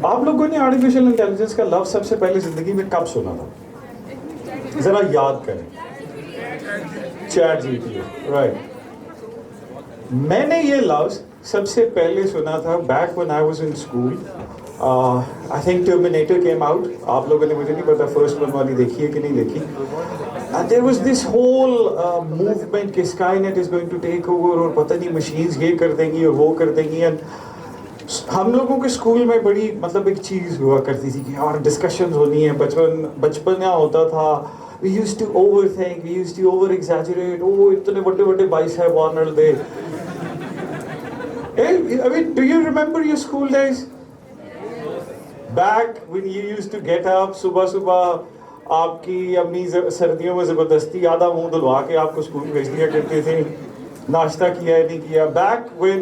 आप लोगों ने आर्टिफिशियल इंटेलिजेंस का लफ्ज सबसे पहले जिंदगी में कब सुना था? जरा याद करें। Chat GPT, right. मैंने ये लफ्ज सबसे पहले सुना था back when I was in school. I think terminator came out. आप लोगों ने, मुझे नहीं पता फर्स्ट वन वाली देखी है कि नहीं देखी। And there was this whole movement कि Skynet is going to take over, और पता नहीं मशीन्स ये कर देंगी और वो कर देंगी। एंड हम लोगों के स्कूल में बड़ी मतलब एक चीज़ हुआ करती थी कि यार डिस्कशंस होनी है। बचपना होता था। We used to overthink, we used to over exaggerate. Oh, इतने बड़े बड़े bicep Arnold they. Hey, I mean, do you remember your school days? Back when you used to get up सुबह सुबह, आपकी अम्मी सर्दियों में ज़बरदस्ती आधा मुंह धुलवा के आपको स्कूल भेज दिया करते थे। नाश्ता किया है नहीं किया। Back when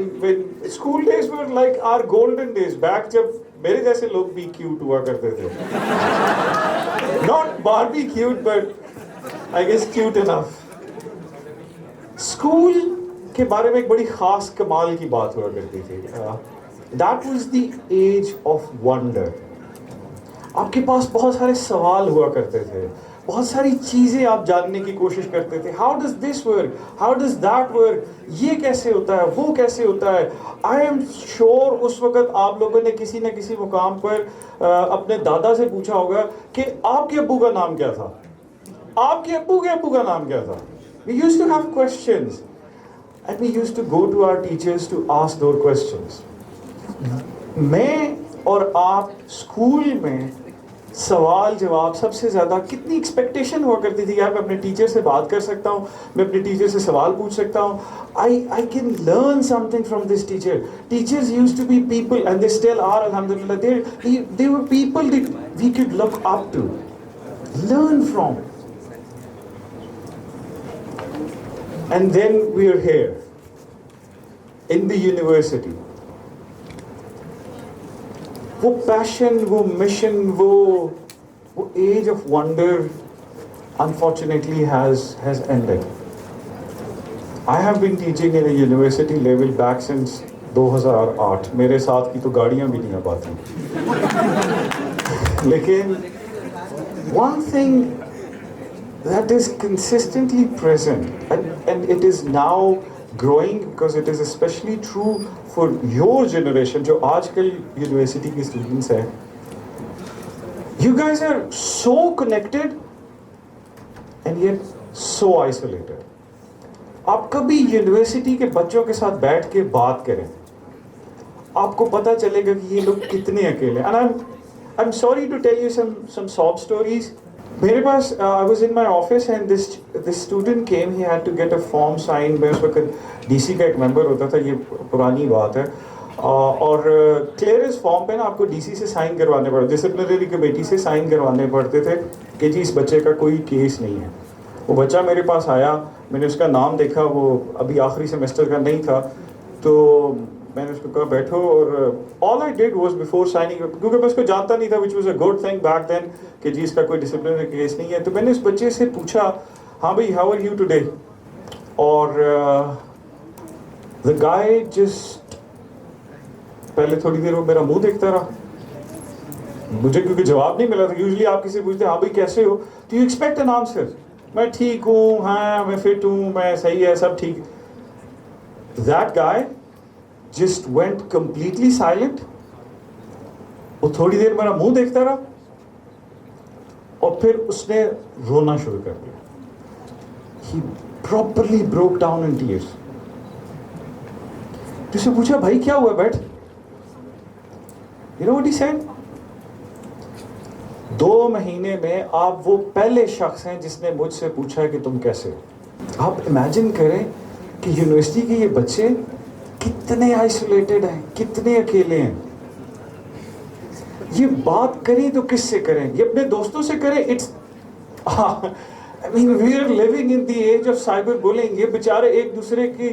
school days were like our golden days. Back जब मेरे जैसे लोग भी क्यूट हुआ करते थे। Not Barbie cute, but I guess cute enough. School के बारे में एक बड़ी खास कमाल की बात हुआ करती थी। That was the age of wonder. आपके पास बहुत सारे सवाल हुआ करते थे, बहुत सारी चीजें आप जानने की कोशिश करते थे। How does this work, how does that work, ये कैसे होता है, वो कैसे होता है। आई एम श्योर उस वक्त आप लोगों ने किसी न किसी मुकाम पर अपने दादा से पूछा होगा कि आपके अब्बू का नाम क्या था, आपके अब्बू के अब्बू का नाम क्या था। We used to have questions and we used to go to our teachers to ask those questions. मैं और आप स्कूल में सवाल जवाब सबसे ज़्यादा कितनी एक्सपेक्टेशन हुआ करती थी, यार मैं अपने टीचर से बात कर सकता हूँ, मैं अपने टीचर से सवाल पूछ सकता हूँ। I can learn something from this teacher. Teachers used to be people and they still are, अल्हम्दुलिल्लाह। They were people that we could look up to, learn from. And then we are here in the university. वो passion, वो mission, वो age of wonder unfortunately has ended. I have been teaching in a university level back since 2008. मेरे साथ की तो गाड़ियाँ भी नहीं आ पाती। लेकिन one thing that is consistently present and it is now growing because it is especially true for your generation जो आजकल यूनिवर्सिटी के स्टूडेंट्स हैं। You guys are so connected and yet so isolated. आप कभी यूनिवर्सिटी के बच्चों के साथ बैठ के बात करें, आपको पता चलेगा कि ये लोग कितने अकेले हैं। And I'm sorry to tell you some sob stories. मेरे पास I was in my office and this student came. He had to get a form signed. मैं उस वक्त DC का एक मेंबर होता था, ये पुरानी बात है। और क्लियरेंस फॉर्म पे ना आपको DC से साइन करवाने पड़ते, डिसिप्लिनरी कमेटी से साइन करवाने पड़ते थे कि जी इस बच्चे का कोई केस नहीं है। वो बच्चा मेरे पास आया, मैंने उसका नाम देखा, वो अभी आखिरी सेमेस्टर का नहीं था, तो मैंने उसको कहा बैठो। और all I did was before signing, क्योंकि मैं उसको जानता नहीं था, which was a good thing back then, कि जी इसका कोई डिसिप्लिनरी केस नहीं है। तो मैंने उस बच्चे से पूछा, हाँ भाई हाउ आर यू टुडे। और द गाय जस्ट पहले थोड़ी देर वो मेरा मुंह देखता रहा, मुझे क्योंकि जवाब नहीं मिला था। यूजुअली आप किसी पूछते हाँ भाई कैसे हो, तो यू एक्सपेक्ट एन आंसर। मैं ठीक हूँ, हाँ मैं फिट हूँ, मैं सही है, सब ठीक। That guy just went completely silent. वो थोड़ी देर मेरा मुंह देखता रहा और फिर उसने रोना शुरू कर दिया। He properly broke down in tears. तो उससे पूछा भाई क्या हुआ, बैठ। You know what he said? 2 महीने में आप वो पहले शख्स हैं जिसने मुझसे पूछा कि तुम कैसे हो। आप इमेजिन करें कि यूनिवर्सिटी के ये बच्चे कितने आइसोलेटेड हैं, कितने अकेले हैं। ये बात करें तो किससे करें, ये अपने दोस्तों से करें। It's I mean we are living in the age of cyber bullying. ये बेचारे एक दूसरे की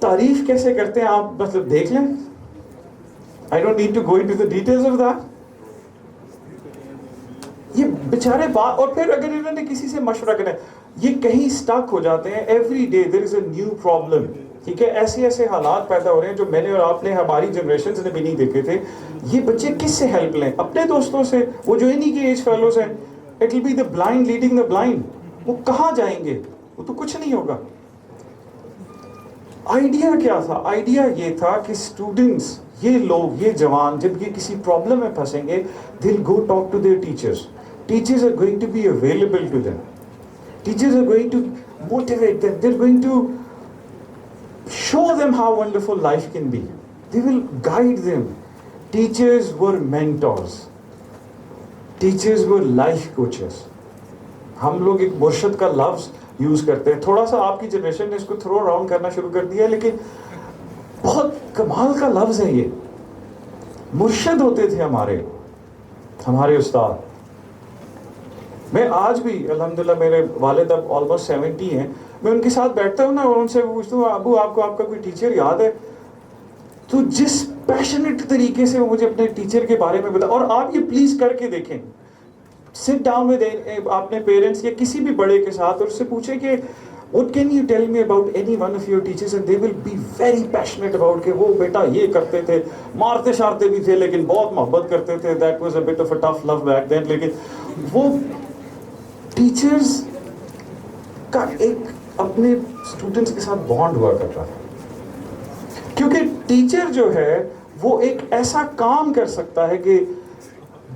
तारीफ कैसे करते हैं, आप मतलब देख लें। I don't need to go into the details of that. ये बेचारे बात, और फिर अगर इन्होंने किसी से मशवरा करें, ये कहीं स्टक हो जाते हैं। Every day there is a new problem. ठीक है, ऐसे ऐसे हालात पैदा हो रहे हैं जो मैंने और आपने, हमारी जनरेशन ने भी नहीं देखे थे। ये बच्चे किससे हेल्प लें? अपने दोस्तों से, वो जो इन्हीं के एज फेलोज हैं। It will be the blind leading the blind. वो कहाँ जाएंगे? वो तो कुछ नहीं होगा। आइडिया क्या था? आइडिया ये था कि स्टूडेंट्स, ये लोग, ये जवान, जब ये किसी प्रॉब्लम में फंसेंगे, they will go talk to their teachers. Teachers are going to be available to them. Teachers are going to motivate them. They are going to show them how wonderful life can be. They will guide them. Teachers were mentors. Teachers were life coaches. हम लोग एक मुर्शद का लफ्ज use करते हैं, थोड़ा सा आपकी जनरेशन ने इसको थ्रो अराउंड करना शुरू कर दिया है, लेकिन बहुत कमाल का लफ्ज है ये। मुर्शद होते थे हमारे उस्ताद। मैं आज भी अल्हम्दुलिल्लाह, मेरे वालिद अब ऑलमोस्ट 70 हैं, मैं उनके साथ बैठता हूँ ना और उनसे पूछता हूँ, अबू आपको आपका कोई टीचर याद है? तो जिस पैशनेट तरीके से वो मुझे अपने टीचर के बारे में बता, और आप ये प्लीज करके देखें, सिट डाउन विद अपने पेरेंट्स या किसी भी बड़े के साथ और उससे पूछें कि what can you tell me about any one of your teachers, and they will be very passionate about कि वो बेटा ये करते थे, मारते शारते भी थे लेकिन बहुत मोहब्बत करते थे, that was a bit of a tough love back then. लेकिन वो टीचर्स का एक अपने स्टूडेंट्स के साथ बॉन्ड हुआ करता था, क्योंकि टीचर जो है वो एक ऐसा काम कर सकता है कि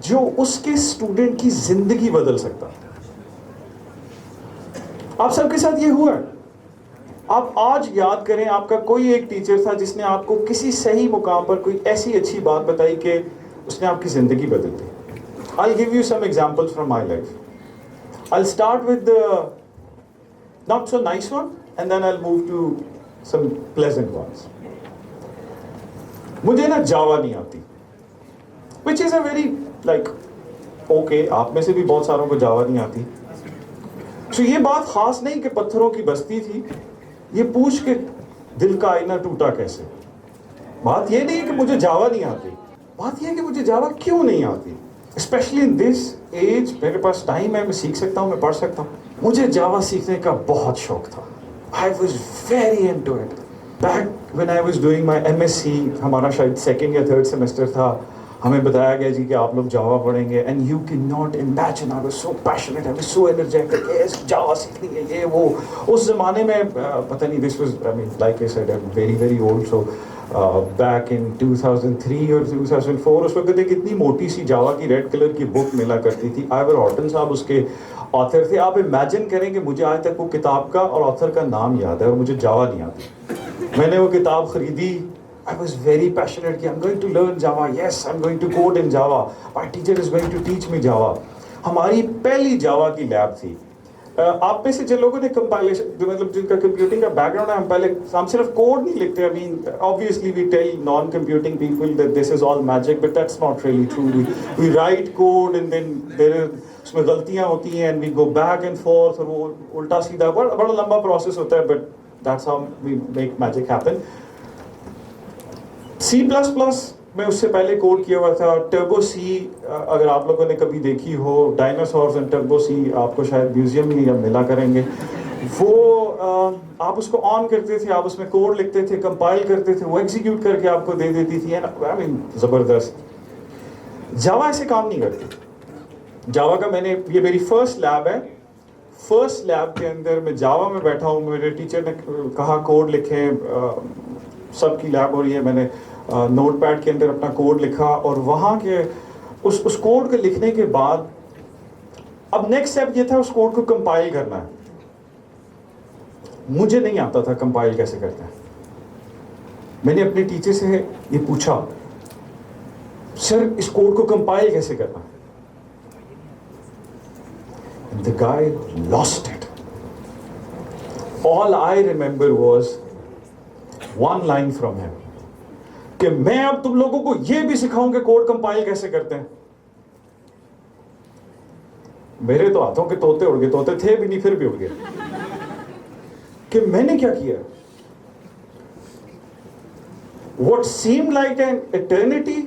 जो उसके स्टूडेंट की जिंदगी बदल सकता है। आप सबके साथ ये हुआ है। आप आज याद करें, आपका कोई एक टीचर था जिसने आपको किसी सही मुकाम पर कोई ऐसी अच्छी बात बताई कि उसने आपकी जिंदगी बदल दी। I'll give you some examples from my life. I'll start with the not so nice one and then I'll move to some pleasant ones. मुझे ना जावा नहीं आती, which is a very like okay, आप में से भी बहुत सारों को जावा नहीं आती। तो ये बात खास नहीं कि पत्थरों की बस्ती थी, ये पूछ के दिल का आईना टूटा कैसे। बात ये नहीं है कि मुझे जावा नहीं आती, बात ये है कि मुझे जावा क्यों नहीं आती। स्पेशली इन दिस एज मेरे पास टाइम है, मैं सीख सकता हूँ, मैं पढ़ सकता हूँ। मुझे जावा सीखने का बहुत शौक था। I was very into it back when I was doing my MSc। हमारा शायद सेकेंड या थर्ड सेमेस्टर था, हमें बताया गया जी कि आप लोग जावा पढ़ेंगे, and you can not imagine, I was so passionate, I was so energetic, yes Java सीखनी है ये वो। उस ज़माने में पता नहीं, this was I mean like I said, I am very very old, so back in 2003 और 2004 उस वक्त एक इतनी मोटी सी जावा की रेड कलर की बुक मिला करती थी। आइवर हॉटन साहब उसके ऑथर थे। आप इमेजिन करें कि मुझे आज तक वो किताब का और ऑथर का नाम याद है और मुझे जावा नहीं आती। मैंने वो किताब खरीदी, I was very passionate कि I'm going to learn Java. Yes, I'm going to code in Java. My teacher is going to teach me Java. हमारी पहली जावा की लैब थी। आप में से जिन लोगों ने कंपाइलेशन, मतलब जिनका कंप्यूटिंग का बैकग्राउंड है, हम सिर्फ कोड नहीं लिखते। I mean, obviously we tell non-computing people that this is all magic, but that's not really true. We write code and then उसमें गलतियाँ होती हैं and we go back and forth, और वो उल्टा सीधा बड़ा लंबा प्रोसेस होता है, but that's how we make magic happen. C++ में उससे पहले कोड किया हुआ था। टर्बो सी अगर आप लोगों ने कभी देखी हो, डायनासोर्स एंड टर्बो सी आपको शायद म्यूजियम में या मिला करेंगे। वो आप उसको ऑन करते थे, आप उसमें कोड लिखते थे, कंपाइल करते थे, वो एग्जीक्यूट करके आपको दे देती थी। आई मीन ज़बरदस्त। जावा ऐसे काम नहीं करती। जावा का ये मेरी फर्स्ट लैब है। फर्स्ट लैब के अंदर मैं जावा में बैठा हूँ, मेरे टीचर ने कहा कोड लिखें, सबकी लैब हो रही है। मैंने नोटपैड के अंदर अपना कोड लिखा और वहाँ के उस कोड को लिखने के बाद अब नेक्स्ट स्टेप ये था उस कोड को कंपाइल करना है। मुझे नहीं आता था कंपाइल कैसे करते हैं। मैंने अपने टीचर से ये पूछा, सर इस कोड को कंपाइल कैसे करना है? The guy lost it. All I remember was one line from him कि मैं अब तुम लोगों को यह भी सिखाऊं कि कोड कंपाइल कैसे करते हैं। मेरे तो हाथों के तोते उड़ गए, तोते थे भी नहीं फिर भी उड़ गए कि मैंने क्या किया। What seemed like an eternity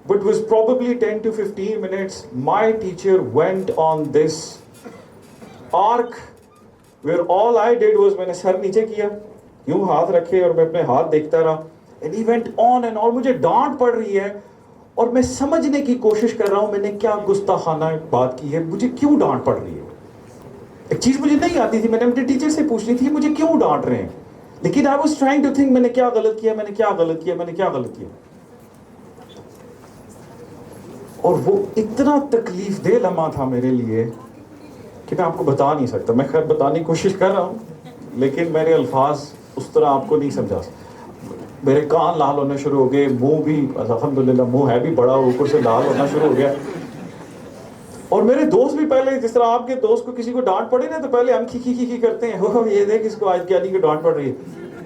but was probably 10 to 15 minutes, my teacher went on this arc where all I did was मैंने सर नीचे किया यूं हाथ रखे और मैं अपने हाथ देखता रहा। And he went on and on, मुझे डांट पड़ रही है और मैं समझने की कोशिश कर रहा हूं मैंने क्या गुस्ताखाना बात की है, मुझे क्यों डांट पड़ रही है। एक चीज मुझे नहीं आती थी, मैंने अपने टीचर से पूछ ली थी मुझे क्यों डांट रहे हैं, लेकिन I was trying to think मैंने क्या गलत किया, मैंने क्या गलत किया, मैंने क्या गलत किया। और वो इतना तकलीफ दे लम्हा था मेरे लिए कि मैं आपको बता नहीं सकता। मैं खैर बताने की कोशिश कर रहा हूँ लेकिन मेरे अल्फाज उस तरह आपको नहीं समझा सकता। मेरे कान लाल होने शुरू हो गए, मुंह भी अल्हम्दुलिल्लाह मुंह है भी बड़ा, ऊपर से लाल होना शुरू हो गया। और मेरे दोस्त भी पहले, जिस तरह आपके दोस्त को किसी को डांट पड़े ना तो पहले हम खी खी करते हैं, हो ये देख इसको आज क्या नहीं कि डांट पड़ रही है।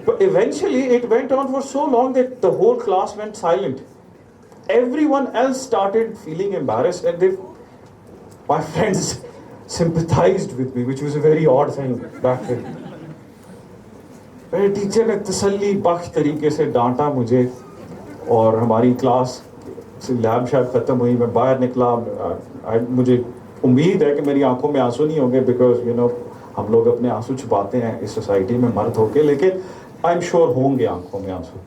But eventually it went on for so long that the whole class went silent. Everyone else started feeling embarrassed and my friends sympathized with me, which was a very odd thing back then. मेरे teacher ने तसल्ली बख्श तरीके से डांटा मुझे और हमारी class से लैब शायद ख़त्म हुई, मैं बाहर निकला। मुझे उम्मीद है कि मेरी आंखों में आंसू नहीं होंगे, बिकॉज यू नो हम लोग अपने आंसू छुपाते हैं इस सोसाइटी में मर्द होके, लेकिन आई एम श्योर होंगे आंखों में आंसू।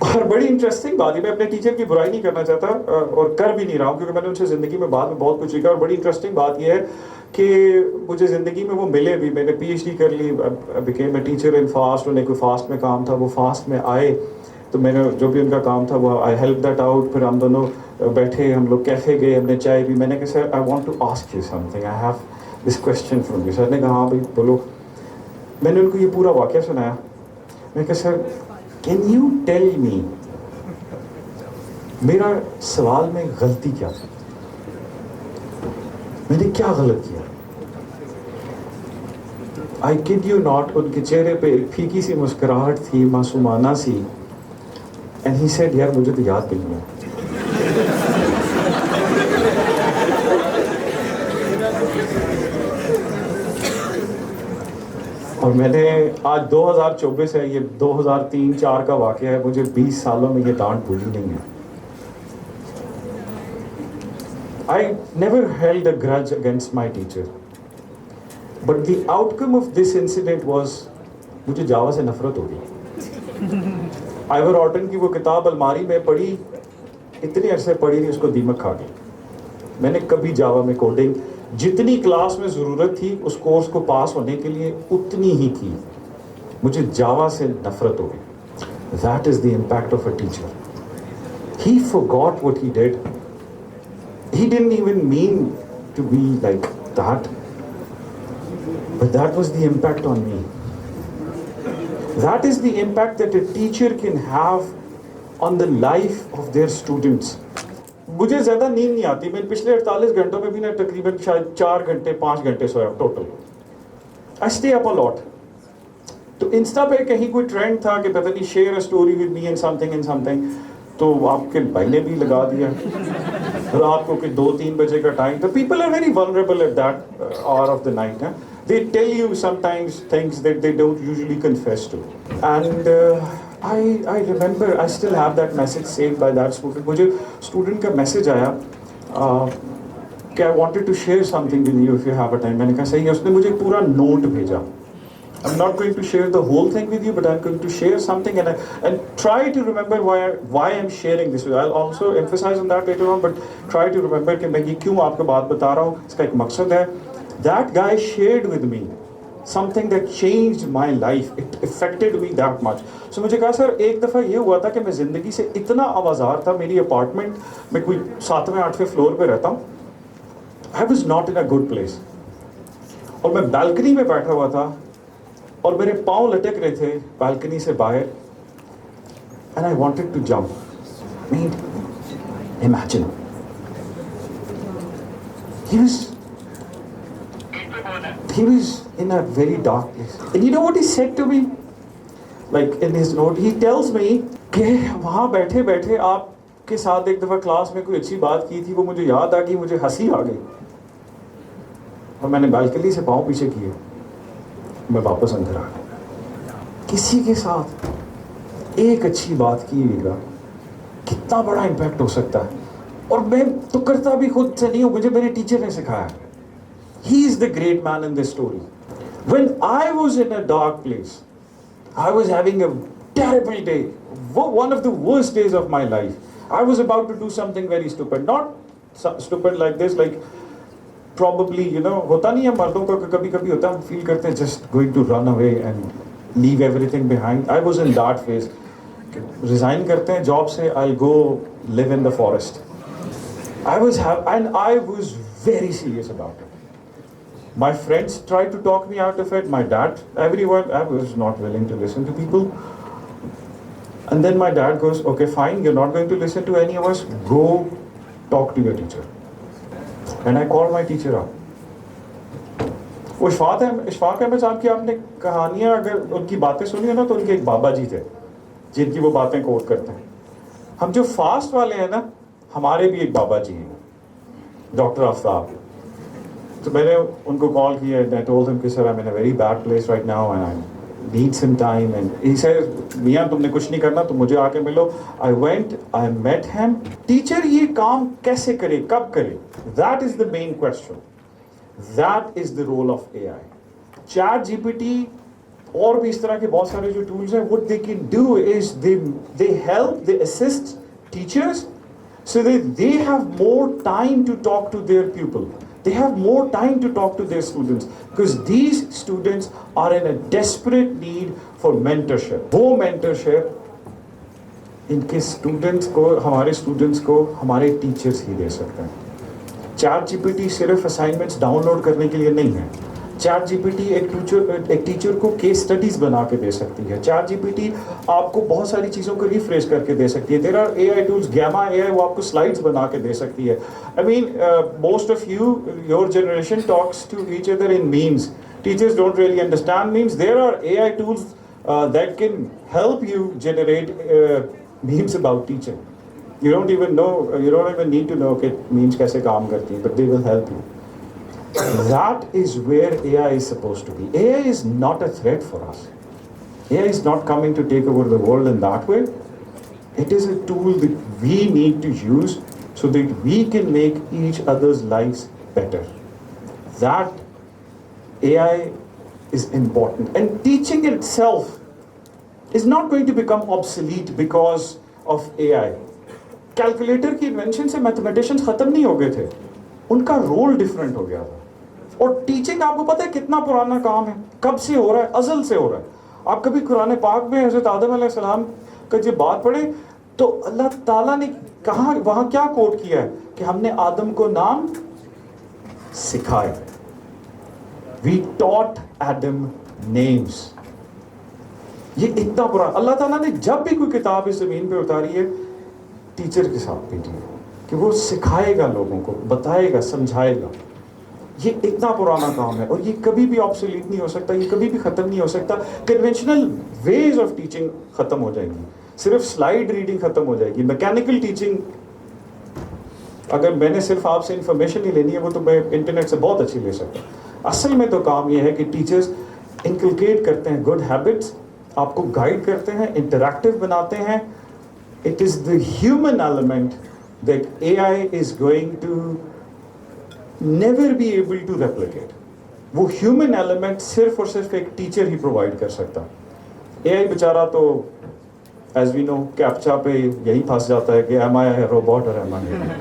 और बड़ी इंटरेस्टिंग बात है, मैं अपने टीचर की बुराई नहीं करना चाहता और कर भी नहीं रहा हूँ क्योंकि मैंने उनसे ज़िंदगी में बाद में बहुत कुछ सीखा। और बड़ी इंटरेस्टिंग बात यह है कि मुझे ज़िंदगी में वो मिले भी। मैंने PhD कर ली, became a teacher in FAST. उन्हें कोई फास्ट में काम था, वो फास्ट में आए तो मैंने जो भी उनका काम था वो आई हेल्प दैट आउट। फिर हम दोनों बैठे, हम लोग कैफ़े गए, हमने चाय पी। मैंने कहा sir I want to ask you something, I have this question from you. Sir ने कहा हाँ भाई बोलो। मैंने उनको ये पूरा वाक़या सुनाया। मैंने कहा sir can you tell me मेरा सवाल में गलती क्या थी, मैंने क्या गलत किया। आई किड यू नॉट, उनके चेहरे पे एक फीकी सी मुस्कुराहट थी, मासूमाना सी। एंड ही सेड यार मुझे तो याद भी नहीं है। और मैंने आज 2024 है, ये 2003-4 का वाक़या है, मुझे 20 सालों में ये डांट भूली नहीं है। I never held a grudge against my teacher, but the outcome of this incident was मुझे जावा से नफरत हो गई। आइवर ऑटन की वो किताब अलमारी में पड़ी, इतने अरसे पड़ी थी, उसको दीमक खा गई। मैंने कभी जावा में कोडिंग जितनी क्लास में ज़रूरत थी उस कोर्स को पास होने के लिए उतनी ही की, मुझे जावा से नफरत हो गई। That is the impact of a teacher. He forgot what he did. He didn't even mean to be like that, but that was the impact on me. That is the impact that a teacher can have on the life of their students. मुझे ज़्यादा नींद नहीं आती, मैं पिछले 48 घंटों में भी ना तकरीबन शायद 4 घंटे 5 घंटे सोया total. I stay up a lot. तो इंस्टा पे कहीं कोई ट्रेंड था कि पता नहीं share a story with me and something, तो आपके भाई ने भी लगा दिया रात को कि 2-3 बजे का टाइम था। People are very vulnerable at that hour of the night. They tell you sometimes things that they don't usually confess to. And I remember I still have that message saved by that student. मुझे student का message आया कि I wanted to share something with you if you have a time. मैंने कहा सही है। उसने मुझे पूरा नोट भेजा। I'm not going to share the whole thing with you, but I'm going to share something and try to remember why I'm sharing this. I'll also emphasize on that later on, but try to remember कि मैं ये क्यों आपको बात बता रहा हूँ, इसका एक मकसद है। That guy shared with me something that changed my life. It affected me that much. So मुझे कहा सर एक दफ़ा ये हुआ था कि मैं ज़िंदगी से इतना आवाज़ार था, मेरी अपार्टमेंट में कोई 7वें 8वें फ्लोर पे रहता हूँ। I was not in a good place. और मैं बालकनी में बैठा हुआ था और मेरे पाँव लटक रहे थे बालकनी से बाहर, and I wanted to jump. I mean, imagine. He was in a very dark place. And you know what he said to me? Like in his note, he tells me कि वहाँ बैठे बैठे आपके साथ एक दफ़ा क्लास में कोई अच्छी बात की थी, वो मुझे याद आ गई, मुझे हंसी आ गई और मैंने बालकनी से पाँव पीछे किए, मैं वापस अंदर आ गया। किसी के साथ एक अच्छी बात की होगा कितना बड़ा इम्पैक्ट हो सकता है। और मैं तो करता भी खुद से नहीं हूँ, मुझे मेरे टीचर ने सिखाया। He is the great man in this story. When I was in a dark place, I was having a terrible day, one of the worst days of my life. I was about to do something very stupid, not stupid like this, like probably, होता नहीं है मर्दों का कभी कभी होता है, हम फील करते हैं just going to run away and leave everything behind. I was in that phase. Resign करते हैं जॉब से, I'll go live in the forest. I was very serious about it. My friends tried to talk me out of it. My dad, everyone, I was not willing to listen to people. And then my dad goes, okay, fine, you're not going to listen to any of us. Go talk to your teacher. And I called my teacher up. वो इशफाक अहमद साहब की आपने कहानियाँ अगर उनकी बातें सुनी है ना, तो उनके एक बाबा जी थे जिनकी वो बातें कोट करते हैं. हम जो फास्ट वाले हैं ना, हमारे भी एक बाबा जी हैं, डॉक्टर आफ्ताब. तो मैंने उनको कॉल किया. I told him कि sir I'm in a very bad place right now and I need some time. And he said मियाँ तुमने कुछ नहीं करना, तुम मुझे आके मिलो. I went, I met him. Teacher ये काम कैसे करे, कब करे? That is the main question. That is the role of AI. Chat GPT और भी इस तरह के बहुत सारे जो tools हैं, what they can do is they help, they assist teachers so that they have more time to talk to their pupil. They have more time to talk to their students because these students are in a desperate need for mentorship. वो mentorship इनके students को, हमारे students को हमारे teachers ही दे सकते हैं. Chat GPT सिर्फ assignments download करने के लिए नहीं है. चैट जीपीटी एक टीचर को केस स्टडीज बना के दे सकती है. चैट जीपीटी आपको बहुत सारी चीज़ों को रिफ्रेश करके दे सकती है. There are AI tools, Gamma AI, वो आपको स्लाइड्स बना के दे सकती है. I mean most of your generation talks to each other in memes. Teachers don't really understand memes. There are AI tools that can help you generate memes about teaching. You don't even need to know कि memes कैसे काम करती हैं, but they will help you. That is where AI is supposed to be. AI is not a threat for us. AI is not coming to take over the world in that way. It is a tool that we need to use so that we can make each other's lives better. That AI is important. And teaching itself is not going to become obsolete because of AI. Calculator की invention से mathematicians खत्म नहीं हो गए थे, उनका role different हो गया था. और टीचिंग आपको पता है कितना पुराना काम है, कब से हो रहा है, अज़ल से हो रहा है. आप कभी कुरान पाक में हज़रत आदम अलैहिस्सलाम का जब बात पढ़े तो अल्लाह ताला ने कहा, वहाँ क्या कोट किया है कि हमने आदम को नाम सिखाए. We taught Adam names. ये इतना पुराना. अल्लाह ताला ने जब भी कोई किताब इस ज़मीन पे उतारी है, टीचर के साथ बैठी है कि वो सिखाएगा, लोगों को बताएगा, समझाएगा. ये इतना पुराना काम है और ये कभी भी ऑब्सोलीट नहीं हो सकता, ये कभी भी ख़त्म नहीं हो सकता. कन्वेंशनल वेज ऑफ टीचिंग ख़त्म हो जाएंगी, सिर्फ स्लाइड रीडिंग ख़त्म हो जाएगी. मैकेनिकल टीचिंग, अगर मैंने सिर्फ आपसे इंफॉर्मेशन ही लेनी है, वो तो मैं इंटरनेट से बहुत अच्छी ले सकता. असल में तो काम ये है कि टीचर्स इनकलकेट करते हैं गुड हैबिट्स, आपको गाइड करते हैं, इंटरैक्टिव बनाते हैं. It is the human element that AI is going to never be able to replicate. वो human element सिर्फ और सिर्फ एक टीचर ही प्रोवाइड कर सकता. AI बेचारा तो as we know कैप्चा पे यही फंस जाता है कि am I a robot or am I a